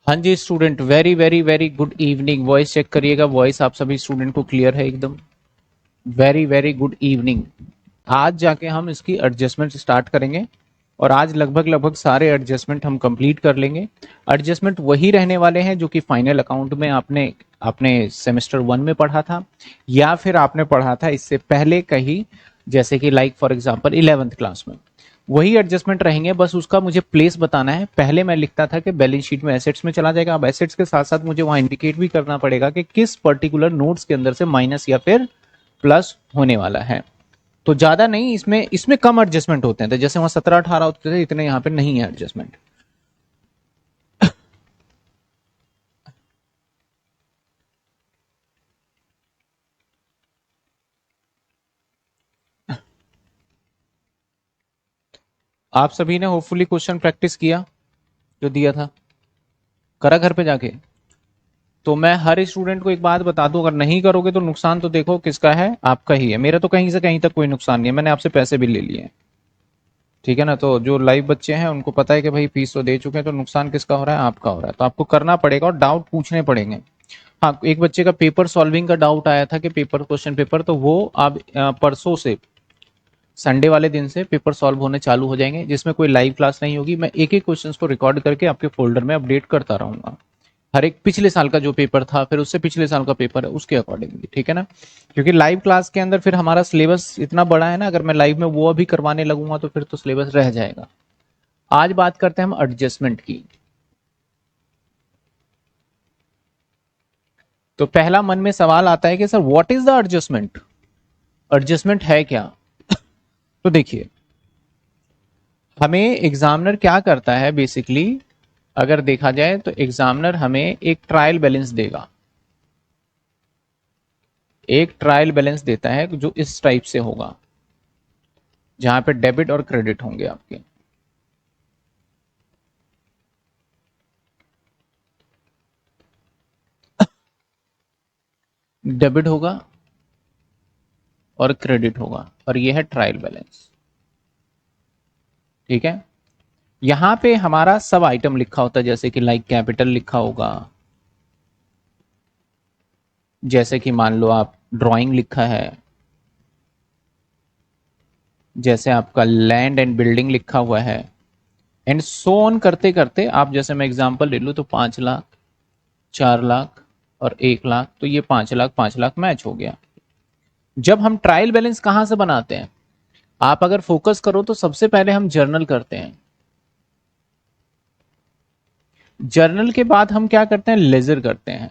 हाँ जी student, very very very good evening. Voice check करिएगा, वॉइस आप सभी स्टूडेंट को क्लियर है एकदम। Very very good evening. आज जाके हम इसकी एडजस्टमेंट स्टार्ट करेंगे और आज लगभग लगभग सारे एडजस्टमेंट हम कंप्लीट कर लेंगे। एडजस्टमेंट वही रहने वाले हैं जो कि फाइनल अकाउंट में आपने अपने सेमेस्टर 1 में पढ़ा था या फिर आपने पढ़ा था इससे पहले कहीं, जैसे कि like for example 11th class में। वही एडजस्टमेंट रहेंगे, बस उसका मुझे प्लेस बताना है। पहले मैं लिखता था कि बैलेंस शीट में एसेट्स में चला जाएगा, अब एसेट्स के साथ साथ मुझे वहां इंडिकेट भी करना पड़ेगा कि किस पर्टिकुलर नोट्स के अंदर से माइनस या फिर प्लस होने वाला है। तो ज्यादा नहीं, इसमें इसमें कम एडजस्टमेंट होते हैं, तो जैसे वहां 17-18 होते थे, इतने यहाँ पे नहीं है एडजस्टमेंट। आप सभी ने होपफुली क्वेश्चन प्रैक्टिस किया जो दिया था, करा घर पे जाके। तो मैं हर स्टूडेंट को एक बात बता दूं, अगर नहीं करोगे तो नुकसान तो देखो किसका है, आपका ही है। मेरा तो कहीं से कहीं तक कोई नुकसान नहीं है, मैंने आपसे पैसे भी ले लिए हैं, ठीक है ना। तो जो लाइव बच्चे हैं उनको पता है कि भाई फीस तो दे चुके हैं, तो नुकसान किसका हो रहा है, आपका हो रहा है। तो आपको करना पड़ेगा और डाउट पूछने पड़ेंगे। हाँ, एक बच्चे का पेपर सॉल्विंग का डाउट आया था कि पेपर क्वेश्चन पेपर, तो वो अब परसों से संडे वाले दिन से पेपर सॉल्व होने चालू हो जाएंगे, जिसमें कोई लाइव क्लास नहीं होगी। मैं एक एक क्वेश्चन को रिकॉर्ड करके आपके फोल्डर में अपडेट करता रहूंगा। हर एक पिछले साल का जो पेपर था, फिर उससे पिछले साल का पेपर है, उसके अकॉर्डिंगली, ठीक है ना। क्योंकि लाइव क्लास के अंदर फिर हमारा सिलेबस इतना बड़ा है ना, अगर मैं लाइव में वो अभी करवाने लगूंगा तो फिर तो सिलेबस रह जाएगा। आज बात करते हैं हम एडजस्टमेंट की। तो पहला मन में सवाल आता है कि sir what is the adjustment, adjustment है क्या। तो देखिए, हमें एग्जामिनर क्या करता है बेसिकली, अगर देखा जाए तो एग्जामिनर हमें एक ट्रायल बैलेंस देगा। एक ट्रायल बैलेंस देता है जो इस टाइप से होगा, जहां पे डेबिट और क्रेडिट होंगे आपके। डेबिट होगा और क्रेडिट होगा, और ये है ट्रायल बैलेंस, ठीक है। यहां पे हमारा सब आइटम लिखा होता है, जैसे कि लाइक कैपिटल लिखा होगा, जैसे कि मान लो आप ड्राइंग लिखा है, जैसे आपका लैंड एंड बिल्डिंग लिखा हुआ है, एंड सो ऑन करते करते आप, जैसे मैं एग्जांपल ले लूं तो 5 लाख, 4 लाख और 1 लाख, तो ये 5 लाख 5 लाख मैच हो गया। जब हम ट्रायल बैलेंस कहां से बनाते हैं, आप अगर फोकस करो तो सबसे पहले हम जर्नल करते हैं। जर्नल के बाद हम क्या करते हैं, लेजर करते हैं।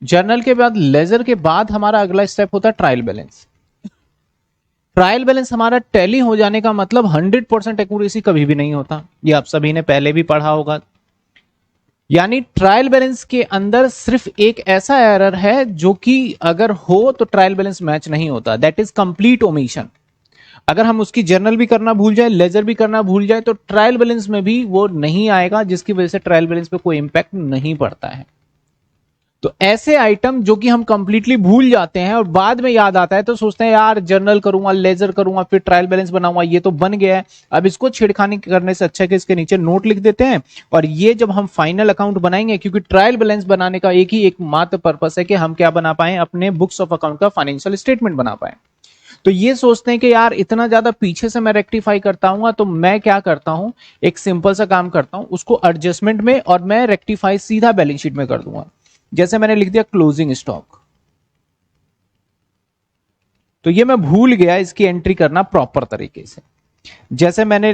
जर्नल के बाद लेजर के बाद हमारा अगला स्टेप होता है ट्रायल बैलेंस। ट्रायल बैलेंस हमारा टैली हो जाने का मतलब 100% एक्यूरेसी कभी भी नहीं होता, ये आप सभी ने पहले भी पढ़ा होगा। यानी ट्रायल बैलेंस के अंदर सिर्फ एक ऐसा एरर है जो कि अगर हो तो ट्रायल बैलेंस मैच नहीं होता, दैट इज कंप्लीट ओमिशन। अगर हम उसकी जर्नल भी करना भूल जाए, लेजर भी करना भूल जाए, तो ट्रायल बैलेंस में भी वो नहीं आएगा, जिसकी वजह से ट्रायल बैलेंस पे कोई इंपैक्ट नहीं पड़ता है। तो ऐसे आइटम जो कि हम कंप्लीटली भूल जाते हैं और बाद में याद आता है, तो सोचते हैं यार जर्नल करूंगा, लेजर करूंगा, फिर ट्रायल बैलेंस बनाऊंगा, ये तो बन गया है, अब इसको छेड़खानी करने से अच्छा है कि इसके नीचे नोट लिख देते हैं। और ये जब हम फाइनल अकाउंट बनाएंगे, क्योंकि ट्रायल बैलेंस बनाने का एक ही एक मात्र पर्पस है कि हम क्या बना पाए, अपने बुक्स ऑफ अकाउंट का फाइनेंशियल स्टेटमेंट बना पाए। तो ये सोचते हैं कि यार इतना ज्यादा पीछे से मैं रेक्टिफाई करता हूं, तो मैं क्या करता हूं, एक सिंपल सा काम करता हूं, उसको एडजस्टमेंट में और मैं रेक्टिफाई सीधा बैलेंस शीट में कर दूंगा। जैसे मैंने लिख दिया क्लोजिंग स्टॉक, तो ये मैं भूल गया इसकी एंट्री करना प्रॉपर तरीके से। जैसे मैंने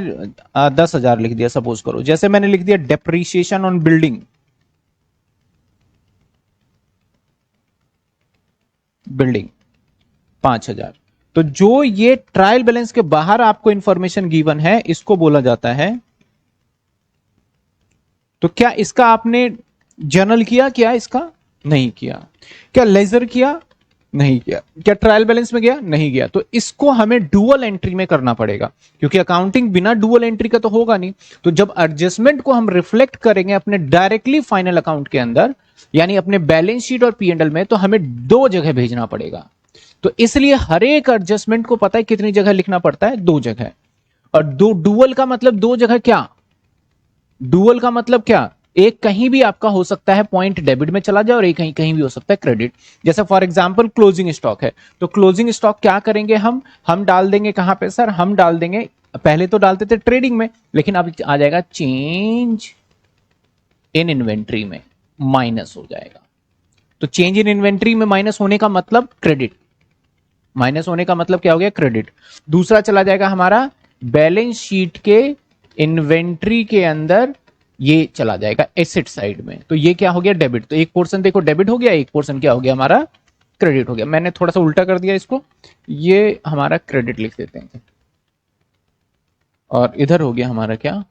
10,000 लिख दिया सपोज करो, जैसे मैंने लिख दिया डेप्रीशिएशन ऑन बिल्डिंग, बिल्डिंग 5,000। तो जो ये ट्रायल बैलेंस के बाहर आपको इंफॉर्मेशन गिवन है, इसको बोला जाता है। तो क्या इसका आपने जर्नल किया, क्या इसका नहीं किया, क्या लेजर किया नहीं किया, क्या ट्रायल बैलेंस में गया नहीं गया, तो इसको हमें डुअल एंट्री में करना पड़ेगा, क्योंकि अकाउंटिंग बिना डुअल एंट्री का तो होगा नहीं। तो जब एडजस्टमेंट को हम रिफ्लेक्ट करेंगे अपने डायरेक्टली फाइनल अकाउंट के अंदर, यानी अपने बैलेंस शीट और पीएनएल में, तो हमें दो जगह भेजना पड़ेगा। तो इसलिए हर एक एडजस्टमेंट को पता है कितनी जगह लिखना पड़ता है, दो जगह। और दो डुअल का मतलब दो जगह क्या, डुअल का मतलब क्या, एक कहीं भी आपका हो सकता है पॉइंट डेबिट में चला जाए और एक कहीं कहीं भी हो सकता है क्रेडिट। जैसे फॉर एग्जांपल क्लोजिंग स्टॉक है, तो क्लोजिंग स्टॉक क्या करेंगे हम डाल देंगे कहां पे सर, हम डाल देंगे, पहले तो डालते थे ट्रेडिंग में, लेकिन अब आ जाएगा चेंज इन इन्वेंट्री में, माइनस हो जाएगा। तो चेंज इन इन्वेंट्री में माइनस होने का मतलब क्रेडिट, माइनस होने का मतलब क्या हो गया, क्रेडिट। दूसरा चला जाएगा हमारा बैलेंस शीट के इन्वेंट्री के अंदर, ये चला जाएगा एसेट साइड में, तो ये क्या हो गया, डेबिट। तो एक पोर्शन देखो डेबिट हो गया, एक पोर्शन क्या हो गया हमारा, क्रेडिट हो गया। मैंने थोड़ा सा उल्टा कर दिया इसको, ये हमारा क्रेडिट लिख देते हैं, और इधर हो गया हमारा क्या,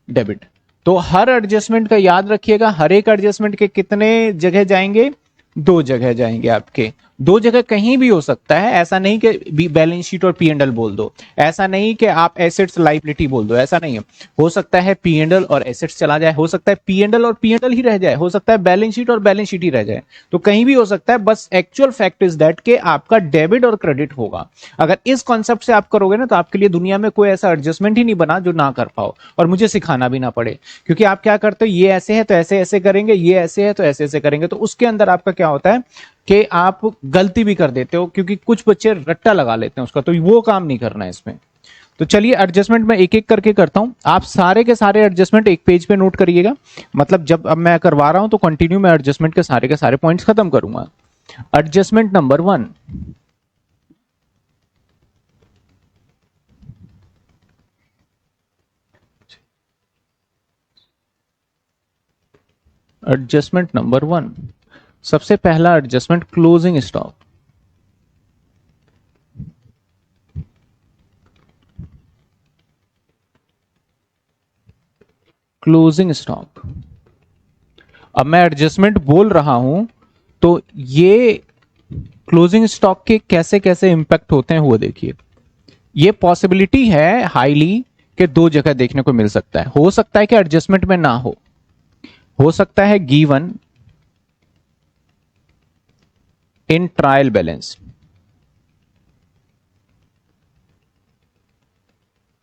डेबिट। तो हर एडजस्टमेंट का याद रखिएगा, हर एक एडजस्टमेंट के कितने जगह जाएंगे, दो जगह जाएंगे आपके, दो जगह कहीं भी हो सकता है, ऐसा नहीं कि बैलेंस शीट और पी एंड एल बोल दो, ऐसा नहीं कि आप एसेट्स लाइबिलिटी बोल दो, ऐसा नहीं है। हो सकता है पी एंड एल और एसेट्स चला जाए, हो सकता है पी एंड एल और पी एंड एल ही रह जाए, हो सकता है बैलेंस शीट और बैलेंस शीट ही रह जाए, तो कहीं भी हो सकता है। बस एक्चुअल फैक्ट इज दैट कि आपका डेबिट और क्रेडिट होगा। अगर इस कॉन्सेप्ट से आप करोगे ना, तो आपके लिए दुनिया में कोई ऐसा एडजस्टमेंट ही नहीं बना जो ना कर पाओ और मुझे सिखाना भी ना पड़े। क्योंकि आप क्या करते हो, ये ऐसे है तो ऐसे ऐसे करेंगे, ये ऐसे है तो ऐसे ऐसे करेंगे, तो उसके अंदर आपका क्या होता है कि आप गलती भी कर देते हो, क्योंकि कुछ बच्चे रट्टा लगा लेते हैं उसका, तो वो काम नहीं करना है इसमें। तो चलिए एडजस्टमेंट मैं एक एक करके करता हूं, आप सारे के सारे एडजस्टमेंट एक पेज पे नोट करिएगा। मतलब जब अब मैं करवा रहा हूं तो कंटिन्यू मैं एडजस्टमेंट के सारे पॉइंट्स खत्म करूंगा। एडजस्टमेंट नंबर 1, एडजस्टमेंट नंबर 1, सबसे पहला adjustment closing stock. Closing stock, अब मैं एडजस्टमेंट बोल रहा हूं तो ये क्लोजिंग स्टॉक के कैसे कैसे इंपैक्ट होते हैं वो देखिए। ये पॉसिबिलिटी है हाईली कि दो जगह देखने को मिल सकता है। हो सकता है कि एडजस्टमेंट में ना हो सकता है गिवन इन ट्रायल बैलेंस।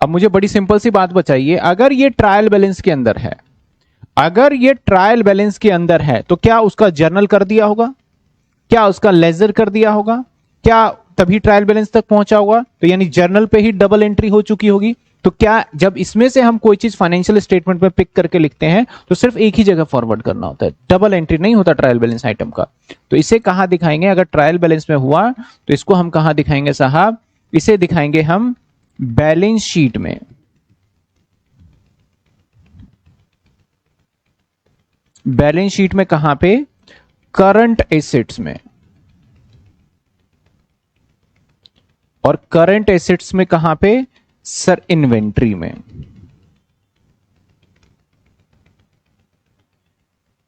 अब मुझे बड़ी सिंपल सी बात बताइए, अगर ये ट्रायल बैलेंस के अंदर है, अगर ये ट्रायल बैलेंस के अंदर है, तो क्या उसका जर्नल कर दिया होगा, क्या उसका लेजर कर दिया होगा, क्या तभी ट्रायल बैलेंस तक पहुंचा होगा, तो यानी जर्नल पे ही डबल एंट्री हो चुकी होगी। तो क्या जब इसमें से हम कोई चीज फाइनेंशियल स्टेटमेंट में पिक करके लिखते हैं तो सिर्फ एक ही जगह फॉरवर्ड करना होता है, डबल एंट्री नहीं होता ट्रायल बैलेंस आइटम का। तो इसे कहां दिखाएंगे, अगर ट्रायल बैलेंस में हुआ तो इसको हम कहां दिखाएंगे साहब, इसे दिखाएंगे हम बैलेंस शीट में। बैलेंस शीट में कहां पे, करंट एसेट्स में। और करंट एसेट्स में कहां पे सर, इन्वेंट्री में।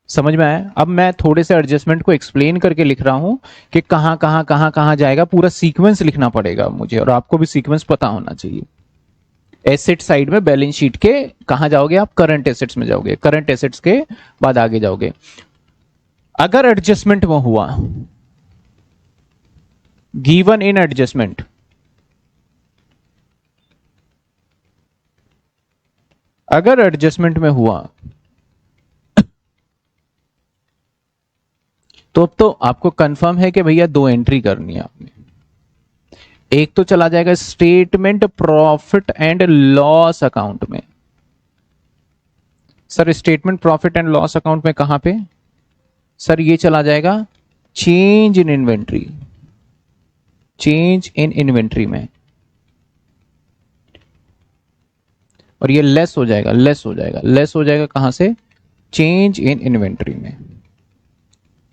समझ में आया। अब मैं थोड़े से एडजस्टमेंट को एक्सप्लेन करके लिख रहा हूं कि कहां जाएगा, पूरा सीक्वेंस लिखना पड़ेगा मुझे, और आपको भी सीक्वेंस पता होना चाहिए। एसेट साइड में बैलेंस शीट के कहां जाओगे आप, करंट एसेट्स में जाओगे, करंट एसेट्स के बाद आगे जाओगे। अगर एडजस्टमेंट में हुआ, गिवन इन एडजस्टमेंट, अगर एडजस्टमेंट में हुआ तो अब तो आपको कंफर्म है कि भैया दो एंट्री करनी है आपने। एक तो चला जाएगा statement profit and loss account में। Sir statement profit and loss account में कहां पे, सर ये चला जाएगा change in inventory, change in inventory में। और ये लेस हो जाएगा, लेस हो जाएगा, लेस हो जाएगा कहां से, चेंज इन इन्वेंट्री में।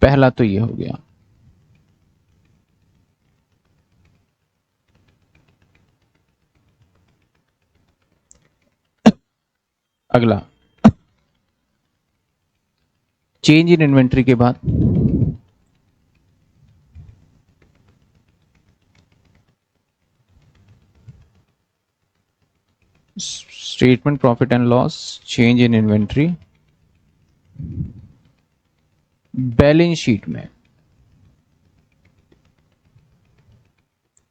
पहला तो ये हो गया। अगला, चेंज इन इन्वेंट्री के बाद statement profit and loss, change in inventory, balance sheet में।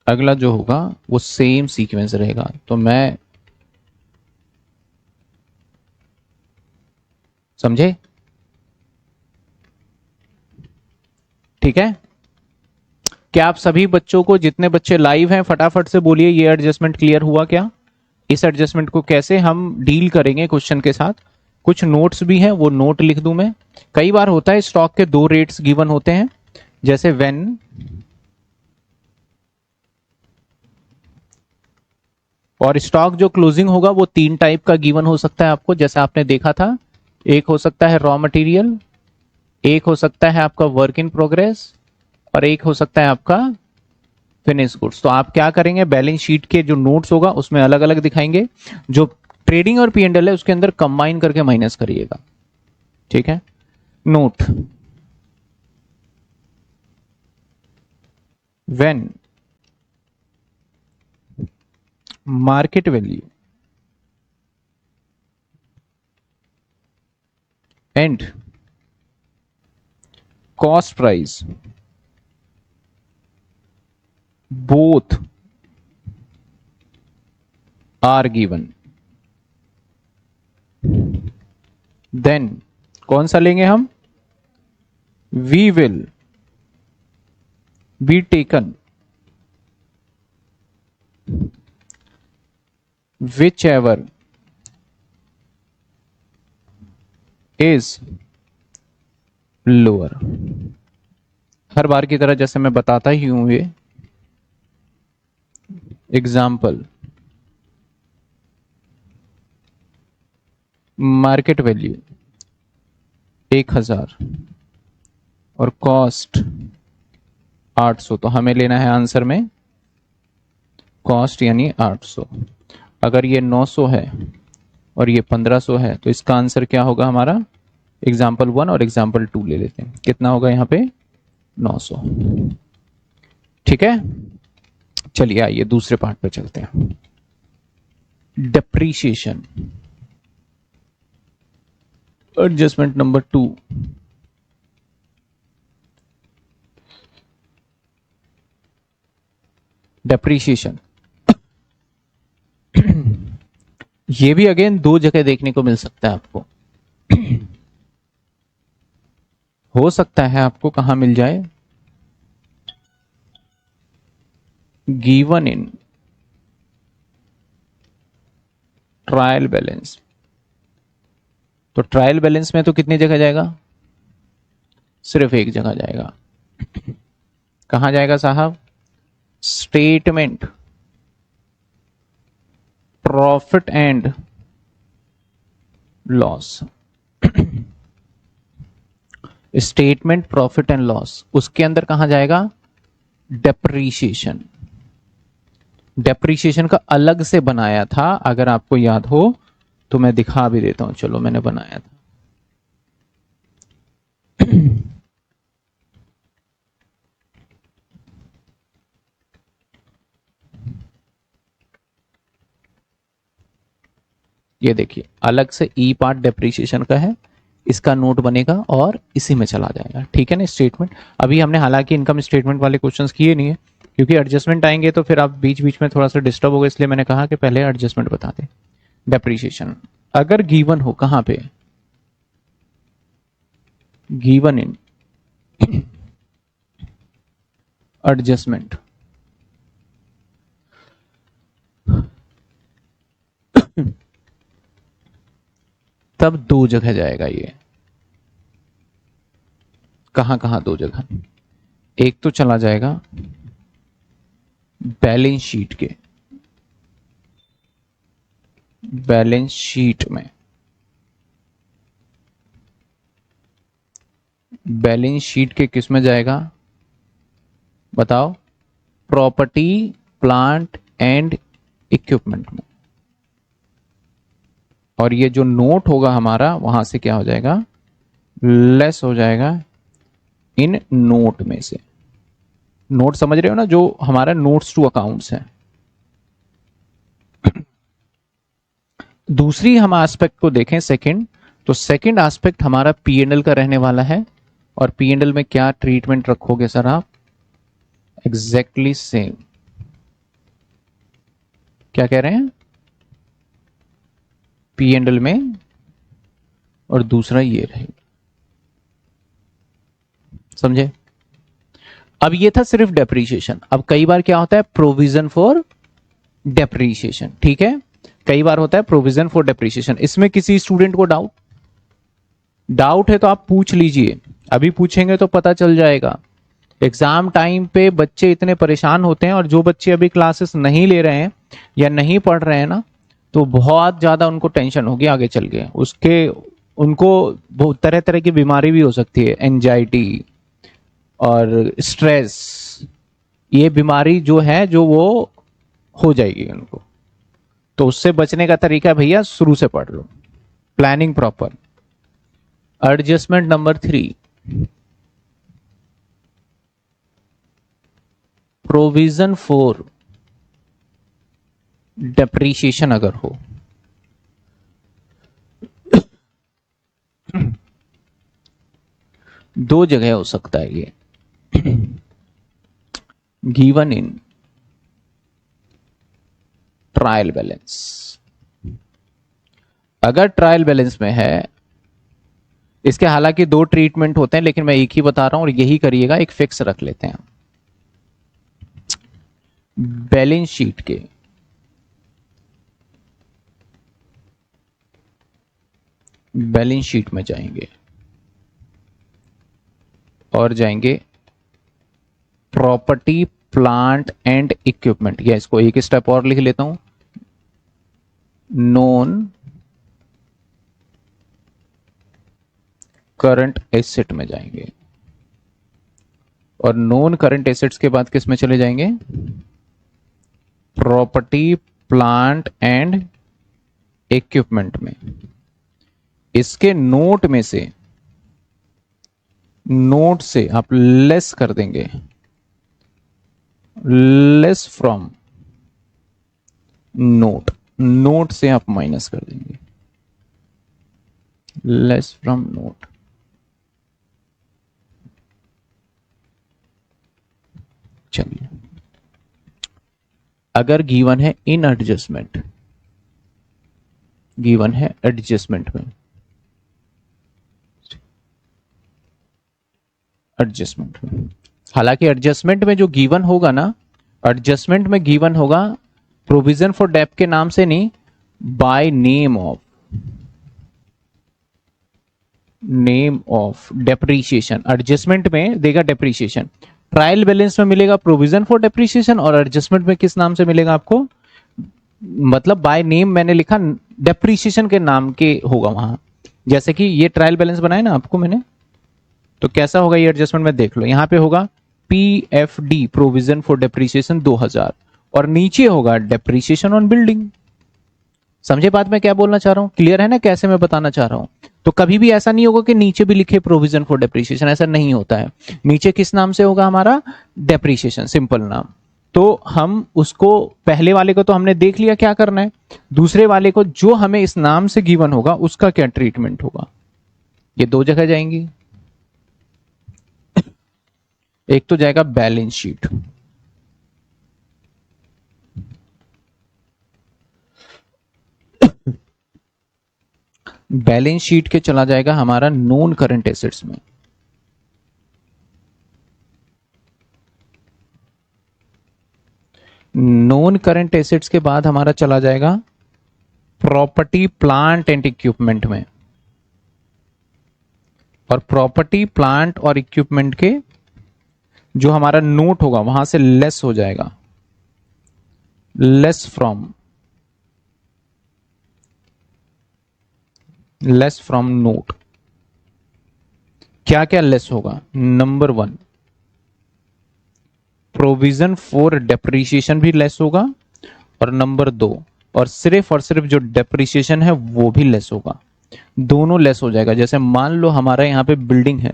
अगला जो होगा वो सेम सीक्वेंस रहेगा, तो मैं समझे? ठीक है, क्या आप सभी बच्चों को, जितने बच्चे लाइव हैं, फटाफट से बोलिए ये एडजस्टमेंट क्लियर हुआ क्या? इस एडजस्टमेंट को कैसे हम डील करेंगे क्वेश्चन के साथ? कुछ नोट्स भी हैं, वो नोट लिख दूं मैं। कई बार होता है स्टॉक के दो रेट्स गिवन होते हैं, जैसे व्हेन और स्टॉक जो क्लोजिंग होगा वो तीन टाइप का गिवन हो सकता है आपको, जैसे आपने देखा था। एक हो सकता है रॉ मटेरियल, एक हो सकता है आपका वर्क इन प्रोग्रेस, और एक हो सकता है आपका फिनिश गुड्स। तो आप क्या करेंगे, बैलेंस शीट के जो नोट्स होगा उसमें अलग अलग दिखाएंगे, जो ट्रेडिंग और पी&एल है उसके अंदर कंबाइन करके माइनस करिएगा। ठीक है, note when market value and cost price both are given, then कौन सा लेंगे हम? we will be taken whichever is lower। हर बार की तरह जैसे मैं बताता ही हूं, ये एग्जाम्पल, मार्केट वैल्यू 1000 और कॉस्ट 800, तो हमें लेना है आंसर में कॉस्ट यानी 800। अगर ये 900 है और ये 1500 है तो इसका आंसर क्या होगा हमारा? एग्जाम्पल 1 और एग्जाम्पल 2 ले लेते हैं, कितना होगा यहाँ पे? 900। ठीक है, चलिए आइए दूसरे पार्ट पे चलते हैं। Depreciation, adjustment number 2। डेप्रीशिएशन ये भी अगेन दो जगह देखने को मिल सकता है आपको। हो सकता है आपको कहां मिल जाए? Given in trial balance. तो ट्रायल बैलेंस में तो कितनी जगह जाएगा? सिर्फ एक जगह जाएगा। कहां जाएगा साहब? Statement profit and loss. Statement profit and loss, उसके अंदर कहां जाएगा? डेप्रीशिएशन। डेप्रीशिएशन का अलग से बनाया था, अगर आपको याद हो तो मैं दिखा भी देता हूं। चलो, मैंने बनाया था। ये देखिए, अलग से ई पार्ट डेप्रीशिएशन का है, इसका नोट बनेगा और इसी में चला जाएगा। ठीक है ना? स्टेटमेंट अभी हमने हालांकि इनकम स्टेटमेंट वाले क्वेश्चंस किए नहीं है, क्योंकि एडजस्टमेंट आएंगे तो फिर आप बीच बीच में थोड़ा सा डिस्टर्ब होगा, इसलिए मैंने कहा कि पहले एडजस्टमेंट बता दें। डेप्रीशिएशन अगर गिवन हो, कहां पे? गिवन इन एडजस्टमेंट, तब दो जगह जाएगा ये। कहां कहां दो जगह? एक तो चला जाएगा बैलेंस शीट के, बैलेंस शीट में, बैलेंस शीट के किस में जाएगा बताओ? प्रॉपर्टी प्लांट एंड इक्विपमेंट में। और ये जो नोट होगा हमारा, वहां से क्या हो जाएगा? लेस हो जाएगा इन नोट में से। नोट समझ रहे हो ना, जो हमारा नोट्स टू अकाउंट्स है। दूसरी हम एस्पेक्ट को देखें, सेकंड, तो सेकंड एस्पेक्ट हमारा पी&एल का रहने वाला है। और पी&एल में क्या ट्रीटमेंट रखोगे सर आप? Exactly same. क्या कह रहे हैं? पी&एल में और दूसरा ये रहेगा। समझे? अब ये था सिर्फ डेप्रीशिएशन। अब कई बार क्या होता है, प्रोविजन फॉर डेप्रीशिएशन। ठीक है, कई बार होता है प्रोविजन फॉर डेप्रीशिएशन। इसमें किसी स्टूडेंट को डाउट है तो आप पूछ लीजिए, अभी पूछेंगे तो पता चल जाएगा। एग्जाम टाइम पे बच्चे इतने परेशान होते हैं, और जो बच्चे अभी क्लासेस नहीं ले रहे हैं या नहीं पढ़ रहे हैं ना, तो बहुत ज्यादा उनको टेंशन होगी आगे चल के। उनको बहुत तरह तरह की बीमारी भी हो सकती है, एंजाइटी और स्ट्रेस। ये बीमारी जो है जो वो हो जाएगी उनको। तो उससे बचने का तरीका भैया शुरू से पढ़ लो, planning proper. Adjustment number 3, provision for depreciation अगर हो, दो जगह हो सकता है ये। Given in trial balance. अगर ट्रायल बैलेंस में है, इसके हालांकि दो ट्रीटमेंट होते हैं, लेकिन मैं एक ही बता रहा हूं और यही करिएगा, एक फिक्स रख लेते हैं। बैलेंस शीट के बैलेंस शीट में जाएंगे और जाएंगे प्रॉपर्टी प्लांट एंड इक्विपमेंट, या इसको एक स्टेप और लिख लेता हूं, नॉन करंट एसेट में जाएंगे। और नॉन करंट एसेट्स के बाद किस में चले जाएंगे, प्रॉपर्टी प्लांट एंड इक्विपमेंट में। इसके नोट में से, नोट से आप लेस कर देंगे, लेस फ्रॉम नोट, नोट से आप माइनस कर देंगे, लेस फ्रॉम नोट। चलिए, अगर गिवन है इन एडजस्टमेंट, गिवन है एडजस्टमेंट में, एडजस्टमेंट में, हालांकि एडजस्टमेंट में जो गिवन होगा ना, एडजस्टमेंट में गिवन होगा प्रोविजन फॉर डेप के नाम से नहीं, by name of depreciation. Adjustment में देगा डेप्रीशिएशन, ट्रायल बैलेंस में मिलेगा प्रोविजन फॉर डेप्रीशिएशन, और एडजस्टमेंट में किस नाम से मिलेगा आपको, मतलब बाय नेम मैंने लिखा, डेप्रीशिएशन के नाम के होगा वहां। जैसे कि ये ट्रायल बैलेंस बनाए ना आपको मैंने, तो कैसा होगा ये एडजस्टमेंट में देख लो, यहां पे होगा PFD प्रोविजन फॉर डेप्रीशिएशन 2000, और नीचे होगा डेप्रीशिएशन ऑन बिल्डिंग। समझे बात मैं क्या बोलना चाह रहा हूं, क्लियर है ना कैसे मैं बताना चाह रहा हूं। तो कभी भी ऐसा नहीं होगा कि नीचे भी लिखे प्रोविजन फॉर डेप्रीशिएशन, ऐसा नहीं होता है। नीचे किस नाम से होगा हमारा, डेप्रीशिएशन, सिंपल नाम। तो हम उसको, पहले वाले को तो हमने देख लिया क्या करना है, दूसरे वाले को जो हमें इस नाम से गिवन होगा उसका क्या ट्रीटमेंट होगा। ये दो जगह जाएंगी, एक तो जाएगा बैलेंस शीट, बैलेंस शीट के चला जाएगा हमारा नॉन करंट एसेट्स में। नॉन करंट एसेट्स के बाद हमारा चला जाएगा प्रॉपर्टी प्लांट एंड इक्विपमेंट में, और प्रॉपर्टी प्लांट और इक्विपमेंट के जो हमारा नोट होगा वहां से लेस हो जाएगा, लेस फ्रॉम नोट। क्या क्या लेस होगा, नंबर 1 प्रोविजन फॉर डेप्रीशिएशन भी लेस होगा, और नंबर 2 और सिर्फ जो डेप्रीशिएशन है वो भी लेस होगा, दोनों लेस हो जाएगा। जैसे मान लो हमारा यहां पे बिल्डिंग है,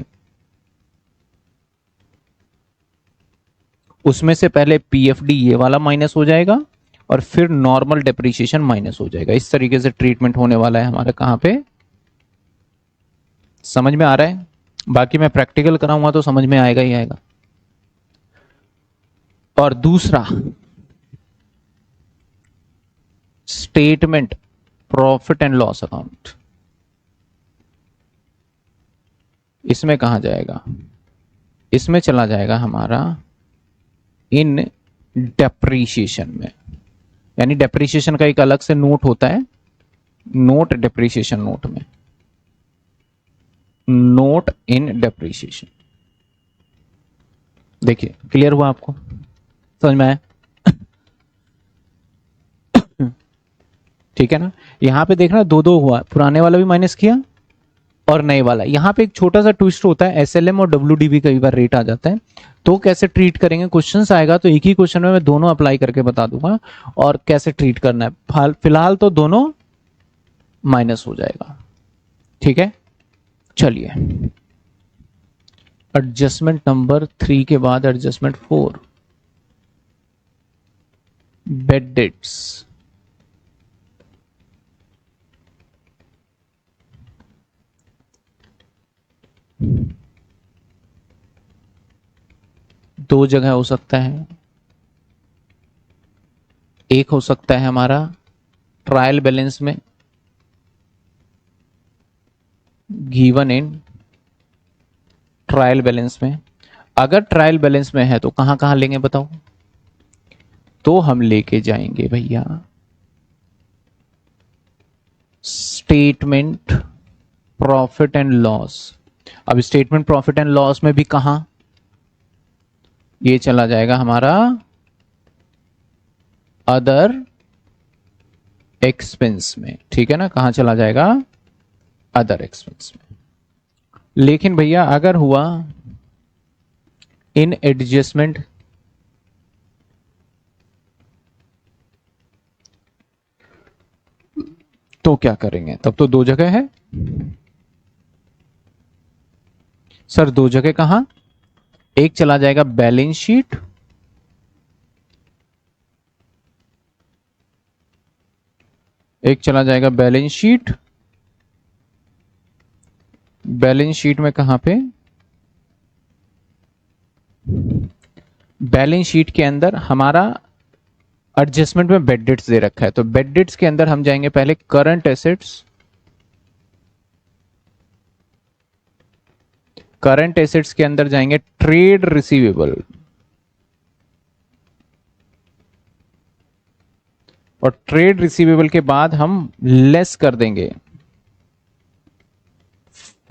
उसमें से पहले PFD ये वाला माइनस हो जाएगा, और फिर नॉर्मल डेप्रीशिएशन माइनस हो जाएगा। इस तरीके से ट्रीटमेंट होने वाला है हमारा, कहां पे, समझ में आ रहा है। बाकी मैं प्रैक्टिकल कराऊंगा तो समझ में आएगा ही आएगा। और दूसरा statement profit and loss account, इसमें कहाँ जाएगा, इसमें चला जाएगा हमारा इन डेप्रीशिएशन में, यानी डेप्रीशिएशन का एक अलग से नोट होता है, नोट डेप्रीशिएशन नोट में, नोट इन डेप्रीशिएशन। देखिए क्लियर हुआ आपको, समझ में आया? ठीक है ना। यहां पे देखना दो दो हुआ, पुराने वाला भी माइनस किया और नए वाला। यहां पे एक छोटा सा ट्विस्ट होता है, एसएलएम और डब्ल्यूडीबी कई बार रेट आ जाता है, तो कैसे ट्रीट करेंगे, क्वेश्चंस आएगा तो एक ही क्वेश्चन में मैं दोनों अप्लाई करके बता दूंगा और कैसे ट्रीट करना है। फिलहाल तो दोनों माइनस हो जाएगा, ठीक है। चलिए एडजस्टमेंट नंबर 3 के बाद एडजस्टमेंट 4, बेड डेट्स। दो जगह हो सकता है, एक हो सकता है हमारा ट्रायल बैलेंस में गिवन इन ट्रायल बैलेंस में। अगर ट्रायल बैलेंस में है तो कहां कहां लेंगे बताओ, तो हम लेके जाएंगे भैया स्टेटमेंट प्रॉफिट एंड लॉस। अब स्टेटमेंट प्रॉफिट एंड लॉस में भी कहां, ये चला जाएगा हमारा अदर एक्सपेंस में, ठीक है ना। कहां चला जाएगा, अदर एक्सपेंस में। लेकिन भैया अगर हुआ इन एडजस्टमेंट, तो क्या करेंगे, तब तो दो जगह है सर। दो जगह कहां, एक चला जाएगा बैलेंस शीट, एक चला जाएगा बैलेंस शीट। बैलेंस शीट में कहां पे, बैलेंस शीट के अंदर हमारा एडजस्टमेंट में बेड डेट्स दे रखा है, तो बेड डेट्स के अंदर हम जाएंगे पहले करंट एसेट्स, करंट एसेट्स के अंदर जाएंगे ट्रेड रिसीवेबल, और ट्रेड रिसीवेबल के बाद हम लेस कर देंगे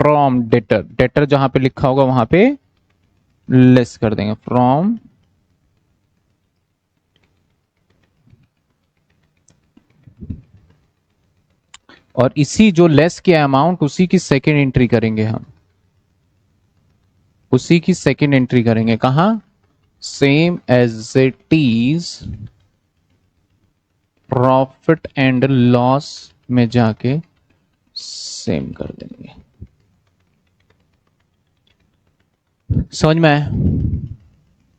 फ्रॉम डेटर। डेटर जहां पे लिखा होगा वहां पे लेस कर देंगे फ्रॉम, और इसी जो लेस किया अमाउंट उसी की सेकेंड एंट्री करेंगे हम, उसी की सेकेंड एंट्री करेंगे कहां, same as it is profit and loss में जाके सेम कर देंगे। समझ में आया,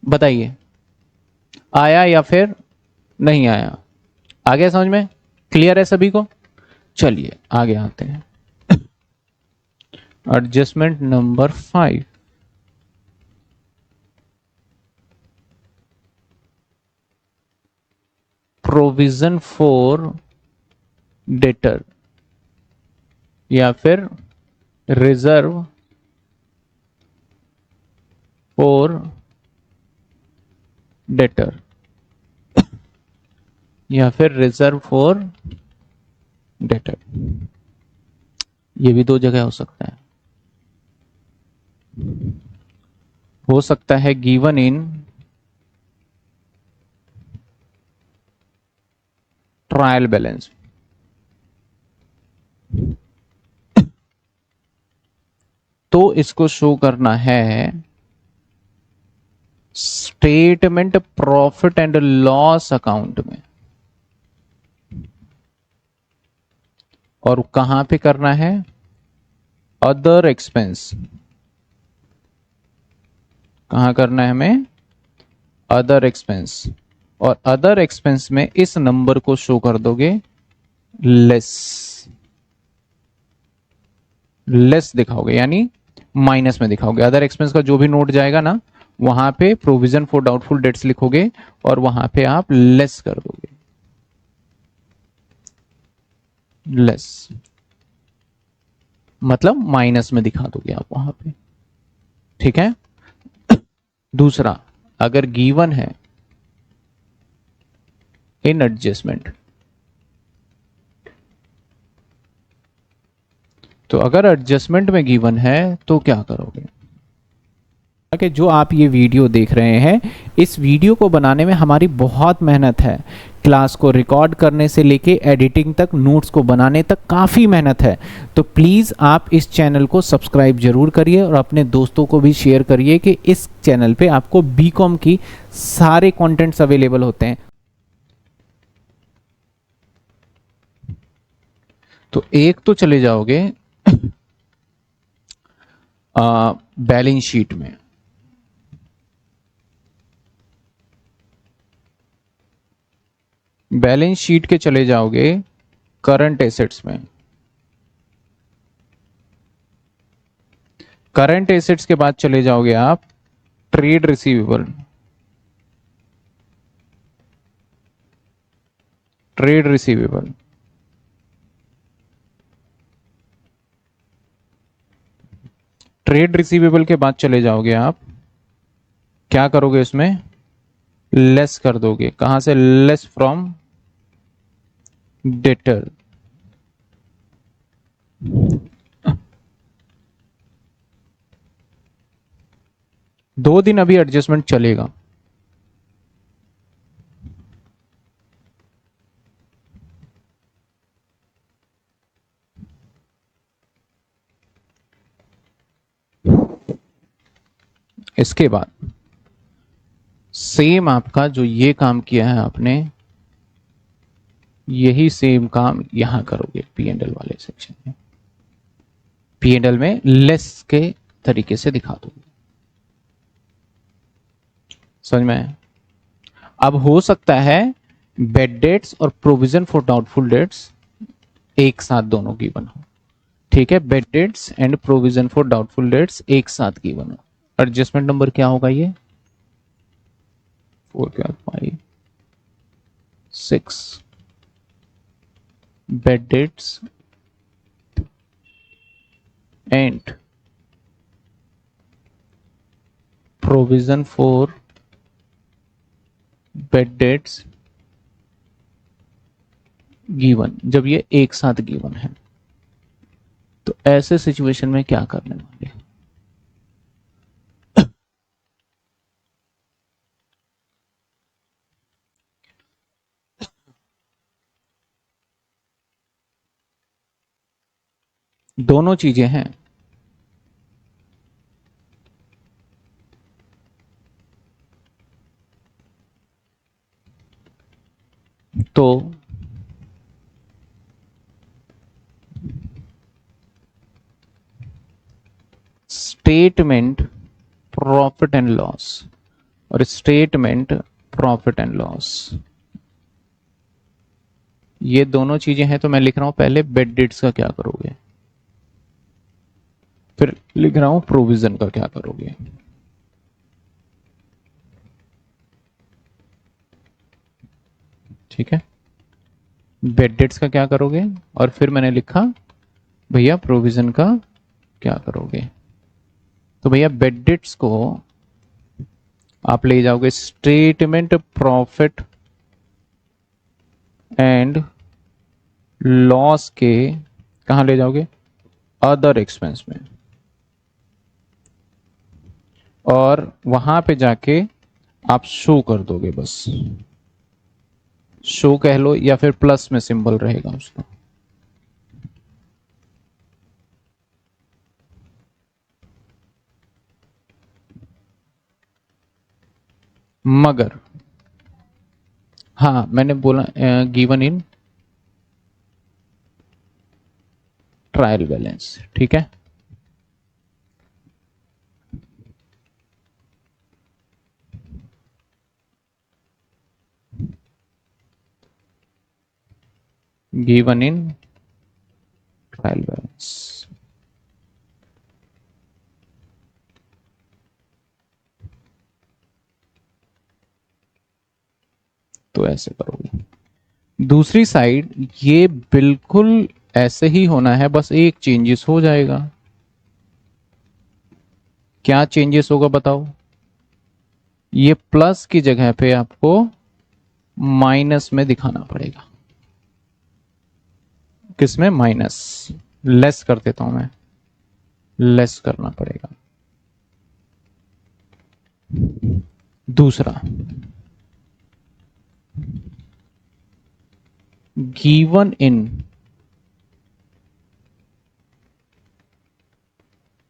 बताइए आया या फिर नहीं आया, आ गया समझ में, क्लियर है सभी को। चलिए आगे आते हैं, adjustment number 5, provision for debtor या फिर रिजर्व फॉर डेटर या फिर रिजर्व फॉर डेटर, ये भी दो जगह हो सकता है। हो सकता है गिवन इन ट्रायल बैलेंस, तो इसको शो करना है statement profit and loss account में, और कहां पे करना है, अदर एक्सपेंस। कहां करना है हमें, अदर एक्सपेंस, और अदर एक्सपेंस में इस नंबर को शो कर दोगे लेस, लेस दिखाओगे यानी माइनस में दिखाओगे। अदर एक्सपेंस का जो भी नोट जाएगा ना वहां पे प्रोविजन फॉर डाउटफुल डेट्स लिखोगे और वहां पे आप लेस कर दोगे, लेस मतलब माइनस में दिखा दोगे आप वहां पे, ठीक है। दूसरा, अगर गिवन है इन एडजस्टमेंट, तो अगर एडजस्टमेंट में गिवन है तो क्या करोगे? कि जो आप ये वीडियो देख रहे हैं, इस वीडियो को बनाने में हमारी बहुत मेहनत है। क्लास को रिकॉर्ड करने से लेके एडिटिंग तक, नोट्स को बनाने तक काफ़ी मेहनत है। तो प्लीज़ आप इस चैनल को सब्सक्राइब जरूर करिए और अपने दोस्तों को भी शेयर करिए कि इस चैनल पे आपको बीकॉम की सारे कंटेंट्स अवेलेबल होते हैं। तो एक तो चले जाओगे बैलेंस शीट में, बैलेंस शीट के चले जाओगे करंट एसेट्स में, करंट एसेट्स के बाद चले जाओगे आप trade receivable, trade receivable, trade receivable के बाद चले जाओगे आप, क्या करोगे उसमें? लेस कर दोगे। कहां से? Less from debtor. दो दिन अभी एडजस्टमेंट चलेगा। इसके बाद सेम आपका जो ये काम किया है आपने, यही सेम काम यहां करोगे पी एंड एल वाले सेक्शन में। पी एंड एल में लेस के तरीके से दिखा दोगे। समझ में आया? अब हो सकता है बेड डेट्स और प्रोविजन फॉर डाउटफुल डेट्स एक साथ दोनों गिवन हो। ठीक है, bad debts and provision for doubtful debts एक साथ गिवन हो। एडजस्टमेंट नंबर क्या होगा? ये 4 5 6 bad debts and provision for bad debts given. जब ये एक साथ गिवन है तो ऐसे सिचुएशन में क्या करने वाले? दोनों चीजें हैं। तो स्टेटमेंट प्रॉफिट एंड लॉस और स्टेटमेंट प्रॉफिट एंड लॉस, ये दोनों चीजें हैं। तो मैं लिख रहा हूं पहले बेड डेट्स का क्या करोगे, फिर लिख रहा हूं प्रोविजन का क्या करोगे। ठीक है, बेड डेट्स का क्या करोगे और फिर मैंने लिखा भैया प्रोविजन का क्या करोगे। तो भैया बेड डेट्स को आप ले जाओगे स्टेटमेंट प्रॉफिट एंड लॉस के, कहां ले जाओगे? अदर एक्सपेंस में, और वहां पे जाके आप शो कर दोगे। बस शो कह लो या फिर प्लस में सिंबल रहेगा उसका। मगर हाँ, मैंने बोला गिवन इन ट्रायल बैलेंस। ठीक है, गिवन इन ट्रायल बैलेंस। तो ऐसे करोगे। दूसरी साइड ये बिल्कुल ऐसे ही होना है, बस एक चेंजेस हो जाएगा। क्या चेंजेस होगा बताओ? ये प्लस की जगह पे आपको माइनस में दिखाना पड़ेगा। किसमें? माइनस। लेस कर देता हूं मैं, लेस करना पड़ेगा। दूसरा, गिवन इन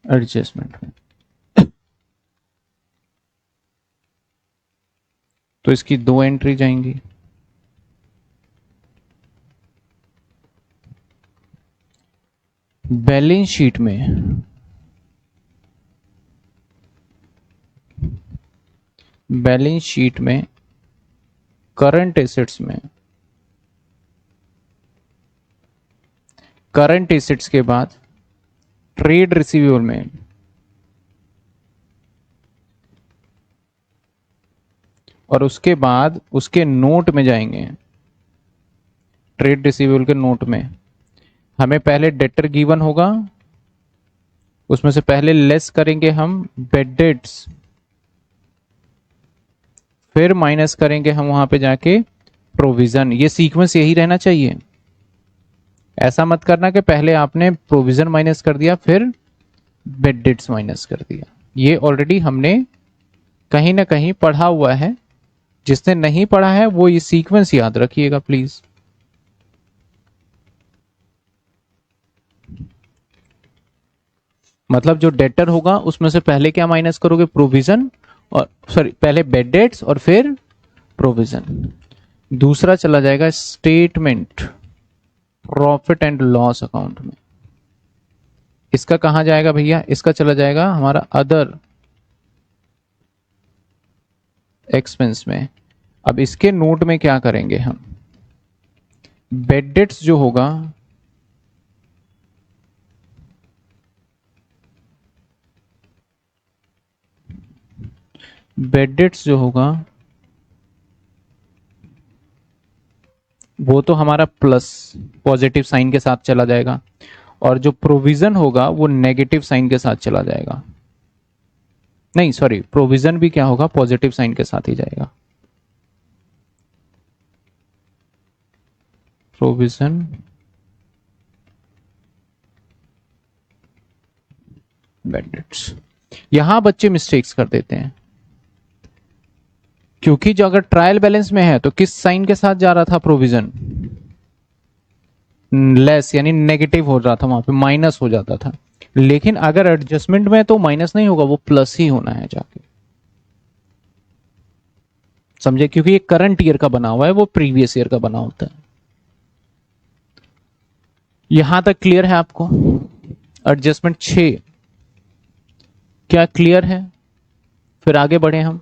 एडजस्टमेंट में, तो इसकी दो एंट्री जाएंगी। बैलेंस शीट में करंट एसेट्स में, करंट एसेट्स के बाद ट्रेड रिसीवेबल में, और उसके बाद उसके नोट में जाएंगे। ट्रेड रिसीवेबल के नोट में हमें पहले डेटर गिवन होगा, उसमें से पहले लेस करेंगे हम बेड डेट्स, फिर माइनस करेंगे हम वहां पे जाके प्रोविजन। ये सीक्वेंस यही रहना चाहिए। ऐसा मत करना कि पहले आपने प्रोविजन माइनस कर दिया फिर बेड डेट्स माइनस कर दिया। ये ऑलरेडी हमने कहीं ना कहीं पढ़ा हुआ है। जिसने नहीं पढ़ा है वो ये सीक्वेंस याद रखिएगा प्लीज। मतलब जो डेटर होगा उसमें से पहले क्या माइनस करोगे? प्रोविजन, और सॉरी पहले बेड डेट्स और फिर प्रोविजन। दूसरा चला जाएगा statement profit and loss account में। इसका कहां जाएगा भैया? इसका चला जाएगा हमारा अदर एक्सपेंस में। अब इसके नोट में क्या करेंगे हम? बेड डेट्स जो होगा बेड डेट्स जो होगा वो तो हमारा प्लस पॉजिटिव साइन के साथ चला जाएगा, और जो प्रोविजन होगा वो नेगेटिव साइन के साथ चला जाएगा। नहीं सॉरी, प्रोविजन भी क्या होगा? पॉजिटिव साइन के साथ ही जाएगा। Provision bad debts. यहां बच्चे मिस्टेक्स कर देते हैं, क्योंकि जो अगर ट्रायल बैलेंस में है तो किस साइन के साथ जा रहा था? प्रोविजन। लेस यानी नेगेटिव हो रहा था, वहां पे माइनस हो जाता था। लेकिन अगर एडजस्टमेंट में तो माइनस नहीं होगा, वो प्लस ही होना है जाके। समझे? क्योंकि ये करंट ईयर का बना हुआ है, वो प्रीवियस ईयर का बना होता है। यहां तक क्लियर है आपको? एडजस्टमेंट 6 क्या क्लियर है? फिर आगे बढ़े हम।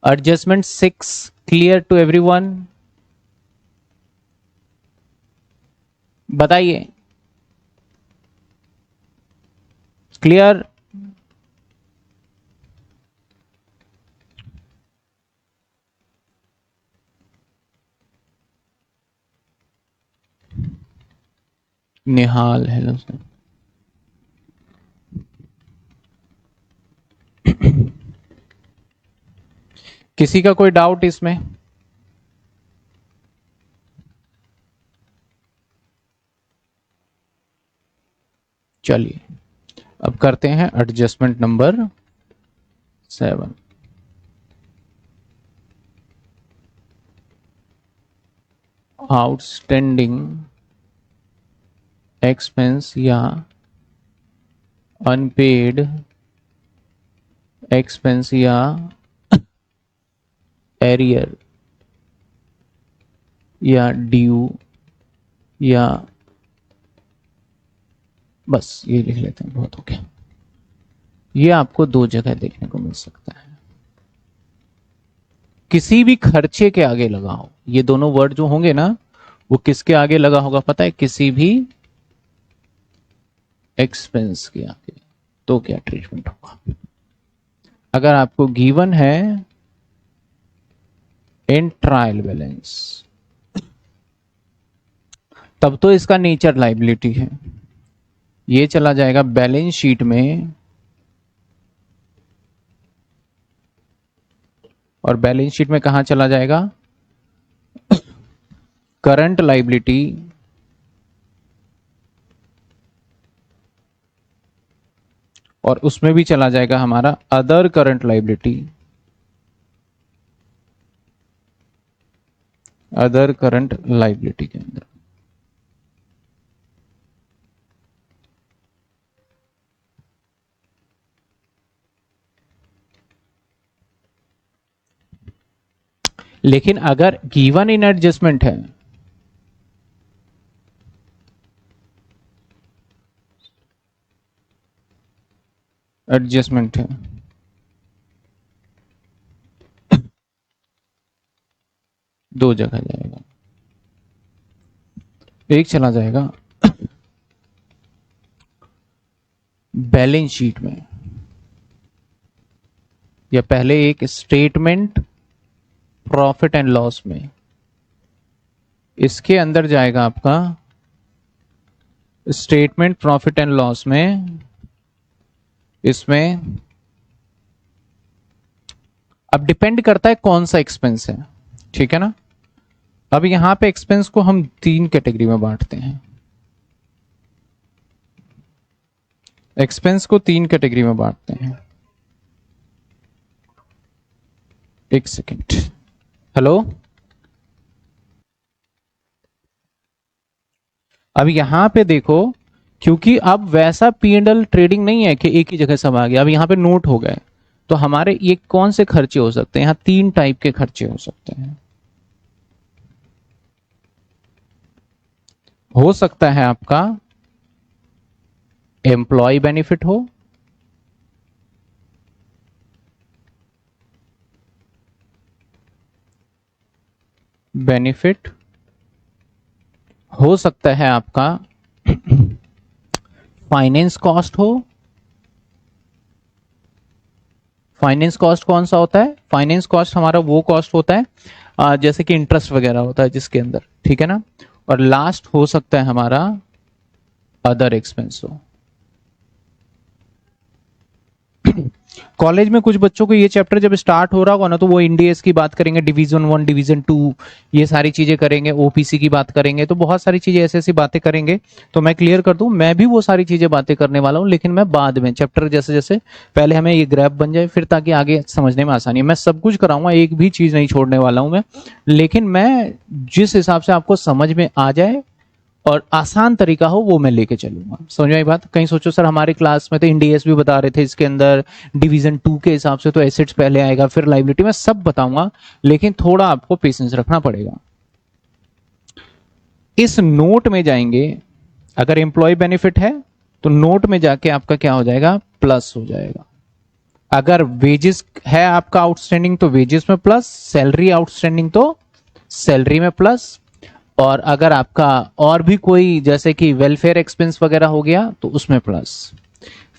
Adjustment 6 clear to everyone? बताइए, क्लियर? Nihal, hello sir. किसी का कोई डाउट इसमें? चलिए अब करते हैं एडजस्टमेंट नंबर 7। आउटस्टैंडिंग एक्सपेंस या अनपेड एक्सपेंस या एरियर या ड्यू, या बस ये लिख लेते हैं, बहुत हो गया। ये आपको दो जगह देखने को मिल सकता है। किसी भी खर्चे के आगे लगाओ, ये दोनों वर्ड जो होंगे ना वो किसके आगे लगा होगा पता है? किसी भी एक्सपेंस के आगे। तो क्या ट्रीटमेंट होगा? अगर आपको गिवन है इन ट्रायल बैलेंस, तब तो इसका नेचर लाइबिलिटी है। ये चला जाएगा बैलेंस शीट में, और बैलेंस शीट में कहां चला जाएगा, करंट लाइबिलिटी, और उसमें भी चला जाएगा हमारा other current liability, other current liability के अंदर। लेकिन अगर गिवन इन एडजस्टमेंट है, एडजस्टमेंट है, दो जगह जाएगा, एक चला जाएगा बैलेंस शीट में, या पहले एक स्टेटमेंट प्रॉफिट एंड लॉस में, इसके अंदर जाएगा आपका स्टेटमेंट प्रॉफिट एंड लॉस में, इसमें अब डिपेंड करता है कौन सा एक्सपेंस है, ठीक है ना। अब यहां पे एक्सपेंस को हम 3 कैटेगरी में बांटते हैं, एक्सपेंस को 3 कैटेगरी में बांटते हैं। एक सेकेंड, हेलो। अब यहां पे देखो, क्योंकि अब वैसा P&L ट्रेडिंग नहीं है कि एक ही जगह सब आ गया, अब यहां पे नोट हो गए, तो हमारे ये कौन से खर्चे हो सकते हैं, यहां 3 टाइप के खर्चे हो सकते हैं। हो सकता है आपका एम्प्लॉय बेनिफिट हो, बेनिफिट हो सकता है आपका फाइनेंस कॉस्ट हो। फाइनेंस कॉस्ट कौन सा होता है, फाइनेंस कॉस्ट हमारा वो कॉस्ट होता है जैसे कि इंटरेस्ट वगैरह होता है जिसके अंदर, ठीक है ना। और लास्ट हो सकता है हमारा अदर एक्सपेंस हो। कॉलेज में कुछ बच्चों को ये चैप्टर जब स्टार्ट हो रहा होगा ना, तो वो इंडियस की बात करेंगे, डिवीजन 1 डिवीजन 2 ये सारी चीजें करेंगे, ओपीसी की बात करेंगे, तो बहुत सारी चीजें ऐसी ऐसी बातें करेंगे। तो मैं क्लियर कर दूं, मैं भी वो सारी चीजें बातें करने वाला हूं, लेकिन मैं बाद में चैप्टर जैसे जैसे पहले हमें ये ग्रैप बन जाए, फिर ताकि आगे समझने में आसानी है। मैं सब कुछ कराऊंगा, एक भी चीज नहीं छोड़ने वाला हूं मैं, लेकिन मैं जिस हिसाब से आपको समझ में आ जाए और आसान तरीका हो वो मैं लेके चलूंगा। समझ में आई बात। कहीं सोचो सर हमारे क्लास में तो इंडीएस भी बता रहे थे, इसके अंदर डिवीजन 2 के हिसाब से तो एसेट्स पहले आएगा फिर लाइबिलिटी, मैं सब बताऊंगा, लेकिन थोड़ा आपको पेशेंस रखना पड़ेगा। इस नोट में जाएंगे, अगर एम्प्लॉय बेनिफिट है तो नोट में जाके आपका क्या हो जाएगा, प्लस हो जाएगा। अगर वेजेस है आपका आउटस्टैंडिंग तो वेजेस में प्लस, सैलरी आउटस्टैंडिंग तो सैलरी में प्लस, और अगर आपका और भी कोई जैसे कि वेलफेयर एक्सपेंस वगैरह हो गया तो उसमें प्लस।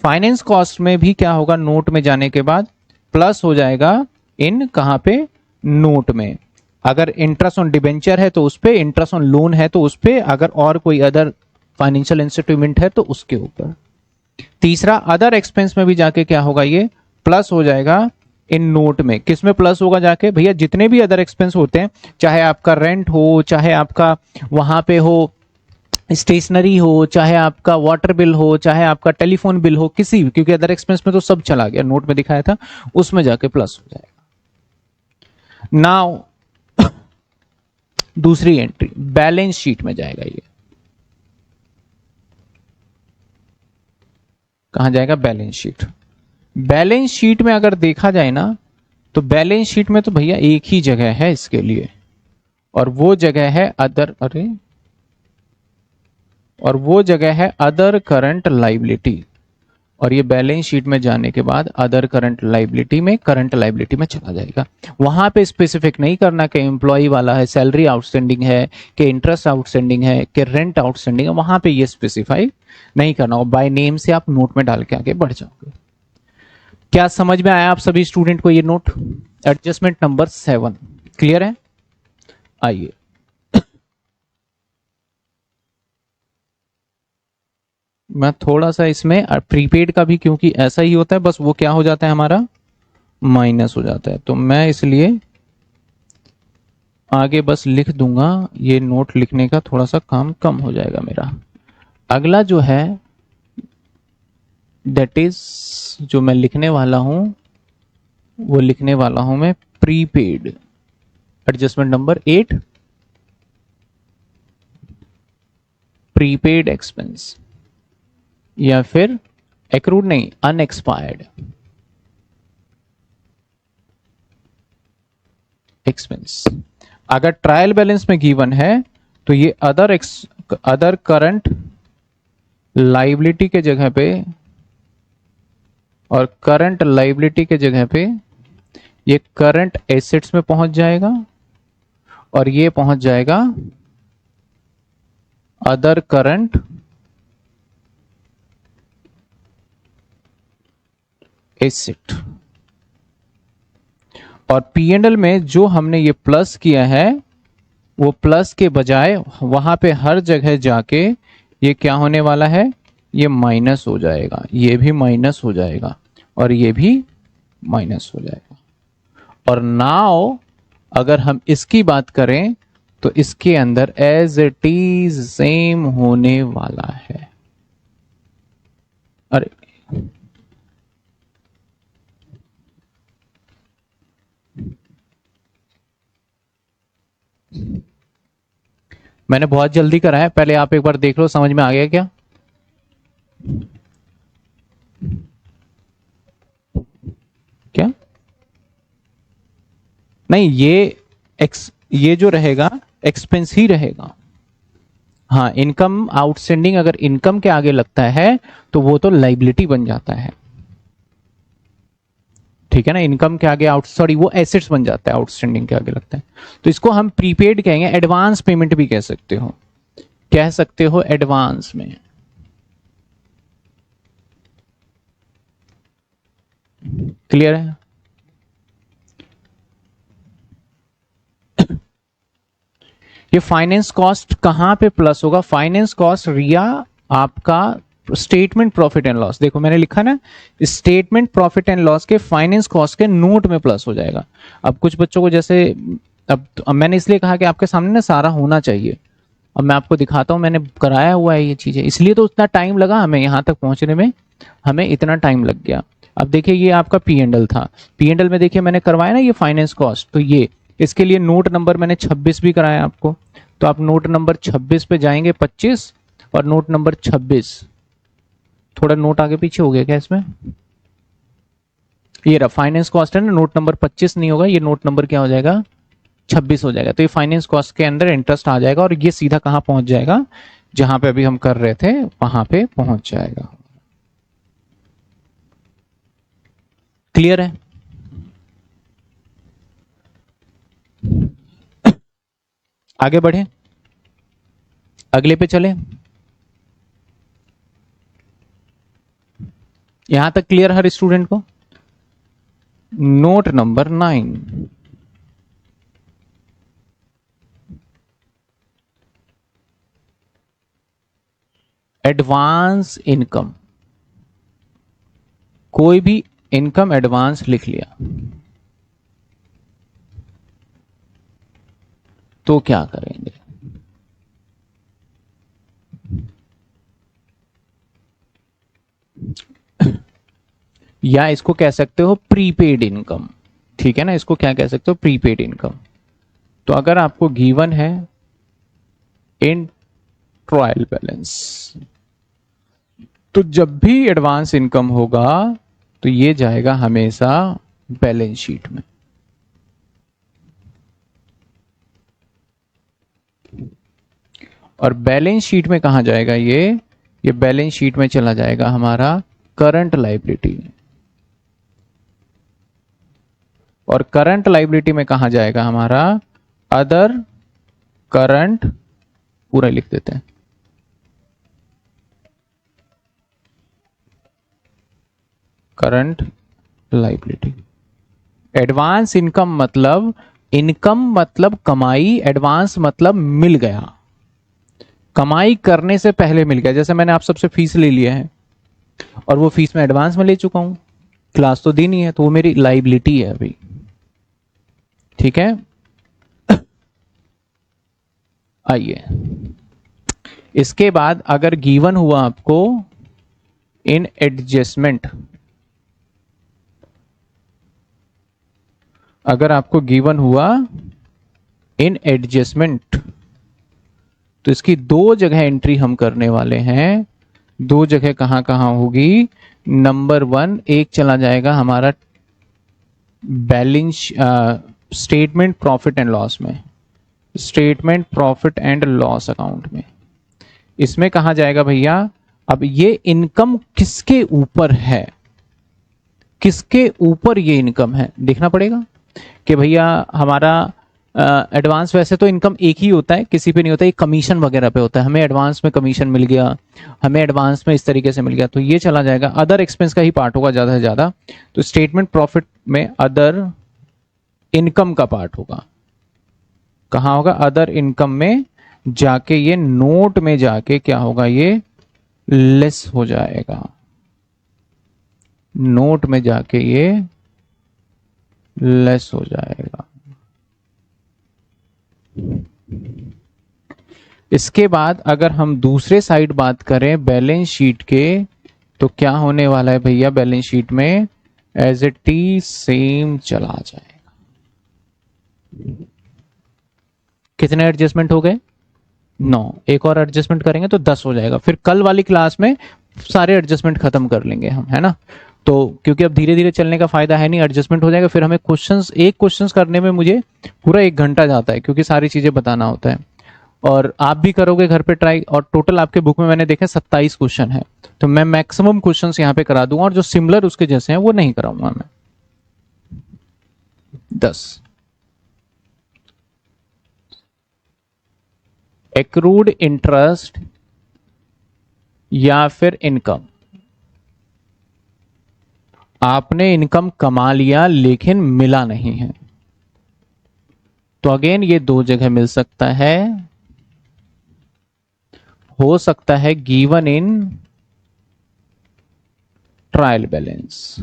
फाइनेंस कॉस्ट में भी क्या होगा, नोट में जाने के बाद प्लस हो जाएगा इन कहां पे, नोट में। अगर इंटरेस्ट ऑन डिबेंचर है तो उस पे, इंटरेस्ट ऑन लोन है तो उस पे, अगर और कोई अदर फाइनेंशियल इंस्ट्रूमेंट है तो उसके ऊपर। तीसरा अदर एक्सपेंस में भी जाके क्या होगा, ये प्लस हो जाएगा इन नोट में। किस में प्लस होगा जाके, भैया जितने भी अदर एक्सपेंस होते हैं, चाहे आपका रेंट हो, चाहे आपका वहां पे हो स्टेशनरी हो, चाहे आपका वाटर बिल हो, चाहे आपका टेलीफोन बिल हो, किसी भी, क्योंकि अदर एक्सपेंस में तो सब चला गया, नोट में दिखाया था, उसमें जाके प्लस हो जाएगा। नाउ दूसरी एंट्री बैलेंस शीट में जाएगा, ये कहां जाएगा, बैलेंस शीट। बैलेंस शीट में अगर देखा जाए ना, तो बैलेंस शीट में तो भैया एक ही जगह है इसके लिए, और वो जगह है अदर, अरे, और वो जगह है अदर करंट लाइबिलिटी। और ये बैलेंस शीट में जाने के बाद अदर करंट लाइबिलिटी में, करंट लाइबिलिटी में चला जाएगा। वहां पे स्पेसिफिक नहीं करना कि एम्प्लॉय वाला है, सैलरी आउटस्टैंडिंग है, कि इंटरेस्ट आउटस्टैंडिंग है, कि रेंट आउटस्टैंडिंग है, वहां पे ये स्पेसिफाई नहीं करना, और बाय नेम से आप नोट में डाल के आगे बढ़ जाओगे। क्या समझ में आया आप सभी स्टूडेंट को ये नोट, एडजस्टमेंट नंबर 7 क्लियर है। आइए मैं थोड़ा सा इसमें प्रीपेड का भी, क्योंकि ऐसा ही होता है, बस वो क्या हो जाता है हमारा माइनस हो जाता है, तो मैं इसलिए आगे बस लिख दूंगा, ये नोट लिखने का थोड़ा सा काम कम हो जाएगा मेरा। अगला जो है दैट इज, जो मैं लिखने वाला हूं वो लिखने वाला हूं मैं prepaid adjustment number 8, prepaid expense, या फिर एक्रूड नहीं, अनएक्सपायर्ड एक्सपेंस। अगर ट्रायल बैलेंस में गिवन है तो ये अदर करंट लाइबिलिटी के जगह पे और करंट लाइबिलिटी के जगह पे ये करंट एसेट्स में पहुंच जाएगा और ये पहुंच जाएगा अदर करंट एसेट। और पीएनएल में जो हमने ये प्लस किया है वो प्लस के बजाय वहां पे हर जगह जाके ये क्या होने वाला है, ये माइनस हो जाएगा, ये भी माइनस हो जाएगा और ये भी माइनस हो जाएगा। और नाउ अगर हम इसकी बात करें तो इसके अंदर एज इट इज सेम होने वाला है। अरे मैंने बहुत जल्दी करा है, पहले आप एक बार देख लो समझ में आ गया क्या? क्या नहीं, ये जो रहेगा एक्सपेंस ही रहेगा। हाँ, इनकम आउटस्टैंडिंग अगर इनकम के आगे लगता है तो वो तो लाइबिलिटी बन जाता है, ठीक है ना। इनकम के आगे वो एसेट्स बन जाता है, आउटस्टैंडिंग के आगे लगता है। तो इसको हम प्रीपेड कहेंगे, एडवांस पेमेंट भी कह सकते हो एडवांस में। क्लियर है? ये फाइनेंस कॉस्ट कहां पे प्लस होगा? फाइनेंस कॉस्ट रिया आपका स्टेटमेंट प्रॉफिट एंड लॉस, देखो मैंने लिखा ना, स्टेटमेंट प्रॉफिट एंड लॉस के फाइनेंस कॉस्ट के नोट में प्लस हो जाएगा। अब कुछ बच्चों को जैसे अब मैंने इसलिए कहा कि आपके सामने ना सारा होना चाहिए। अब मैं आपको दिखाता हूं, मैंने कराया हुआ है ये चीजें, इसलिए तो उतना टाइम लगा हमें यहां तक पहुंचने में, हमें इतना टाइम लग गया। अब देखिए ये आपका पीएनएल था, पीएनएल में देखिए मैंने करवाया ना ये फाइनेंस कॉस्ट, तो ये इसके लिए नोट नंबर मैंने 26 भी कराया आपको। तो आप नोट नंबर 26 पे जाएंगे, 25 और नोट नंबर 26, थोड़ा नोट आगे पीछे हो गया क्या इसमें? ये रहा फाइनेंस कॉस्ट है ना, नोट नंबर 25 नहीं होगा, ये नोट नंबर क्या हो जाएगा, 26 हो जाएगा। तो ये फाइनेंस कॉस्ट के अंदर इंटरेस्ट आ जाएगा और ये सीधा कहां पहुंच जाएगा, जहां पे अभी हम कर रहे थे वहां पे पहुंच जाएगा। क्लियर है? आगे बढ़े, अगले पे चले। यहां तक क्लियर हर स्टूडेंट को? Note number 9, advance income. कोई भी इनकम एडवांस लिख लिया तो क्या करेंगे? या इसको कह सकते हो प्रीपेड इनकम, ठीक है ना, इसको क्या कह सकते हो, प्रीपेड इनकम। तो अगर आपको गिवन है इन ट्रायल बैलेंस, तो जब भी एडवांस इनकम होगा तो ये जाएगा हमेशा बैलेंस शीट में। और बैलेंस शीट में कहा जाएगा ये बैलेंस शीट में चला जाएगा हमारा करंट लायबिलिटी, और करंट लायबिलिटी में कहा जाएगा हमारा अदर करंट, पूरा लिख देते हैं, करंट लायबिलिटी। एडवांस इनकम मतलब कमाई, एडवांस मतलब मिल गया, कमाई करने से पहले मिल गया, जैसे मैंने आप सबसे फीस ले लिया है और वो फीस मैं एडवांस में ले चुका हूं, क्लास तो दी नहीं है, तो वो मेरी लाइबिलिटी है अभी। ठीक है, आइए इसके बाद अगर गिवन हुआ आपको इन एडजस्टमेंट, अगर आपको गिवन हुआ इन एडजस्टमेंट, तो इसकी दो जगह एंट्री हम करने वाले हैं। दो जगह कहां कहां होगी? नंबर 1 एक चला जाएगा हमारा balance statement profit and loss में, statement profit and loss account में। इसमें कहा जाएगा भैया, अब ये इनकम किसके ऊपर है, किसके ऊपर ये इनकम है देखना पड़ेगा कि भैया हमारा एडवांस, वैसे तो इनकम एक ही होता है, किसी पे नहीं होता, ये कमीशन वगैरह पे होता है। हमें एडवांस में कमीशन मिल गया, हमें एडवांस में इस तरीके से मिल गया, तो ये चला जाएगा, अदर एक्सपेंस का ही पार्ट होगा ज्यादा से ज्यादा। तो स्टेटमेंट प्रॉफिट में अदर इनकम का पार्ट होगा, कहां होगा? अदर इनकम में जाके ये नोट में जाके क्या होगा? ये लेस हो जाएगा, नोट में जाके ये लेस हो जाएगा। इसके बाद अगर हम दूसरे साइड बात करें बैलेंस शीट के, तो क्या होने वाला है भैया? बैलेंस शीट में एज इट इज सेम चला जाएगा। कितने एडजस्टमेंट हो गए? 9। एक और एडजस्टमेंट करेंगे तो 10 हो जाएगा। फिर कल वाली क्लास में सारे एडजस्टमेंट खत्म कर लेंगे हम, है ना? तो क्योंकि अब धीरे धीरे चलने का फायदा है नहीं, एडजस्टमेंट हो जाएगा, फिर हमें क्वेश्चंस, एक क्वेश्चंस करने में मुझे पूरा 1 घंटा जाता है, क्योंकि सारी चीजें बताना होता है। और आप भी करोगे घर पे ट्राई, और टोटल आपके बुक में मैंने देखा 27 क्वेश्चन है, तो मैं मैक्सिमम क्वेश्चंस यहाँ पे करा दूंगा, और जो सिमिलर उसके जैसे हैं वो नहीं कराऊंगा मैं। 10 एक्रूड इंटरेस्ट या फिर इनकम, आपने इनकम कमा लिया लेकिन मिला नहीं है, तो अगेन ये दो जगह मिल सकता है, हो सकता है गिवन इन ट्रायल बैलेंस।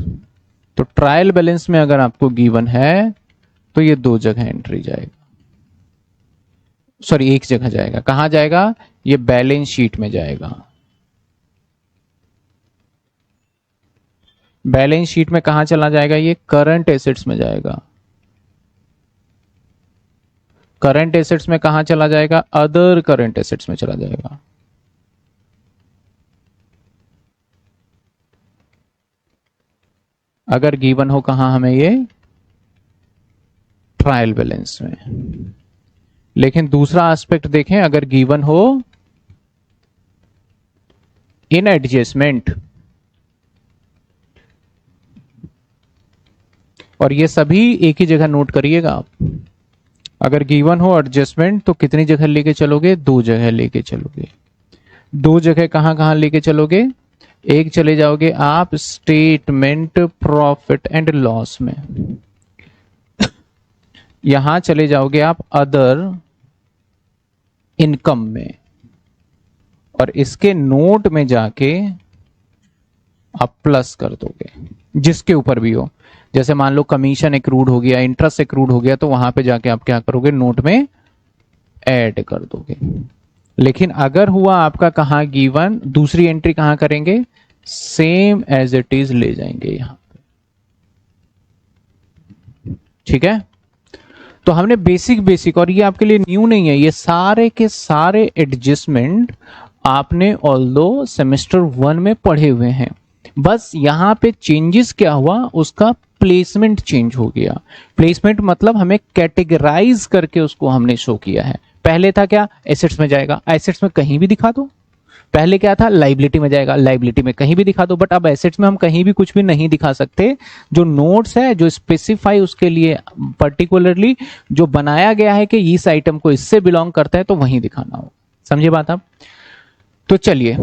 तो ट्रायल बैलेंस में अगर आपको गिवन है तो ये दो जगह एंट्री जाएगा, सॉरी एक जगह जाएगा। कहां जाएगा? ये बैलेंस शीट में जाएगा। बैलेंस शीट में कहां चला जाएगा? ये करंट एसेट्स में जाएगा। करंट एसेट्स में कहां चला जाएगा? अदर करंट एसेट्स में चला जाएगा। अगर गिवन हो कहां हमें? ये ट्रायल बैलेंस में। लेकिन दूसरा एस्पेक्ट देखें, अगर गिवन हो इन एडजस्टमेंट, और ये सभी एक ही जगह नोट करिएगा आप, अगर गिवन हो एडजस्टमेंट तो कितनी जगह लेके चलोगे? दो जगह लेके चलोगे। दो जगह कहां कहां लेके चलोगे? एक चले जाओगे आप स्टेटमेंट प्रॉफिट एंड लॉस में, यहां चले जाओगे आप अदर इनकम में, और इसके नोट में जाके आप प्लस कर दोगे जिसके ऊपर भी हो। जैसे मान लो कमीशन एक्रूड हो गया, इंटरेस्ट एक्रूड हो गया, तो वहां पे जाके आप क्या करोगे? नोट में ऐड कर दोगे। लेकिन अगर हुआ आपका कहां गिवन, दूसरी एंट्री कहां करेंगे? सेम एज इट इज ले जाएंगे यहां पे। ठीक है, तो हमने बेसिक, और ये आपके लिए न्यू नहीं है, ये सारे के सारे एडजस्टमेंट आपने ऑल्दो सेमेस्टर 1 में पढ़े हुए हैं। बस यहां पे चेंजेस क्या हुआ? उसका प्लेसमेंट चेंज हो गया। प्लेसमेंट मतलब हमें कैटेगराइज करके उसको हमने शो किया है। पहले था क्या? एसेट्स में जाएगा, एसेट्स में कहीं भी दिखा दो। पहले क्या था? लाइबिलिटी में जाएगा, लाइबिलिटी में कहीं भी दिखा दो। बट अब एसेट्स में हम कहीं भी कुछ भी नहीं दिखा सकते। जो नोट्स है, जो स्पेसिफाई उसके लिए पर्टिकुलरली जो बनाया गया है कि इस आइटम को इससे बिलोंग करता है, तो वहीं दिखाना हो। समझे बात आप? तो चलिए,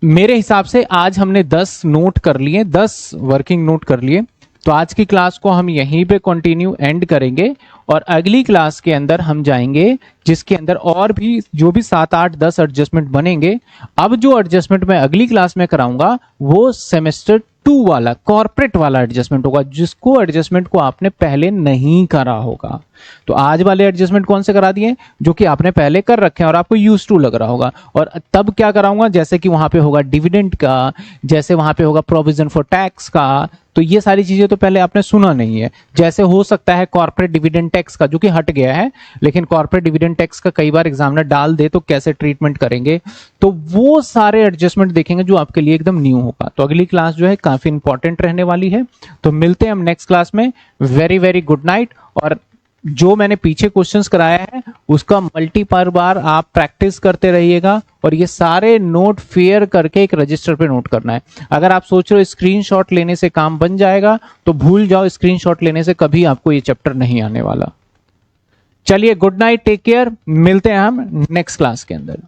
मेरे हिसाब से आज हमने 10 नोट कर लिए, 10 वर्किंग नोट कर लिए। तो आज की क्लास को हम यहीं पे कंटिन्यू एंड करेंगे और अगली क्लास के अंदर हम जाएंगे जिसके अंदर और भी जो भी 7, 8, 10 एडजस्टमेंट बनेंगे। अब जो एडजस्टमेंट मैं अगली क्लास में कराऊंगा वो सेमेस्टर 2 वाला कॉर्पोरेट वाला एडजस्टमेंट होगा, जिसको एडजस्टमेंट को आपने पहले नहीं करा होगा। तो आज वाले एडजस्टमेंट कौन से करा दिए, जो कि आपने पहले कर रखे हैं और आपको यूज टू लग रहा होगा। और तब क्या कराऊंगा, जैसे कि वहां पे होगा डिविडेंड का, जैसे वहां पे होगा प्रोविजन फॉर टैक्स का, तो ये सारी चीजें तो पहले आपने सुना नहीं है। जैसे हो सकता है कॉर्पोरेट डिविडेंड टैक्स का, जो कि हट गया है, लेकिन कॉर्पोरेट डिविडेंड टैक्स का कई बार एग्जामिनर डाल दे तो कैसे ट्रीटमेंट करेंगे, तो वो सारे एडजस्टमेंट देखेंगे जो आपके लिए एकदम न्यू होगा। तो अगली क्लास जो है काफी इंपॉर्टेंट रहने वाली है। तो मिलते हैं हम नेक्स्ट क्लास में। Very very good night. और जो मैंने पीछे क्वेश्चंस कराया है उसका मल्टीपल बार आप प्रैक्टिस करते रहिएगा और ये सारे नोट फेयर करके एक रजिस्टर पे नोट करना है। अगर आप सोच रहे हो स्क्रीनशॉट लेने से काम बन जाएगा तो भूल जाओ, स्क्रीनशॉट लेने से कभी आपको ये चैप्टर नहीं आने वाला। चलिए गुड नाइट, टेक केयर, मिलते हैं हम नेक्स्ट क्लास के अंदर।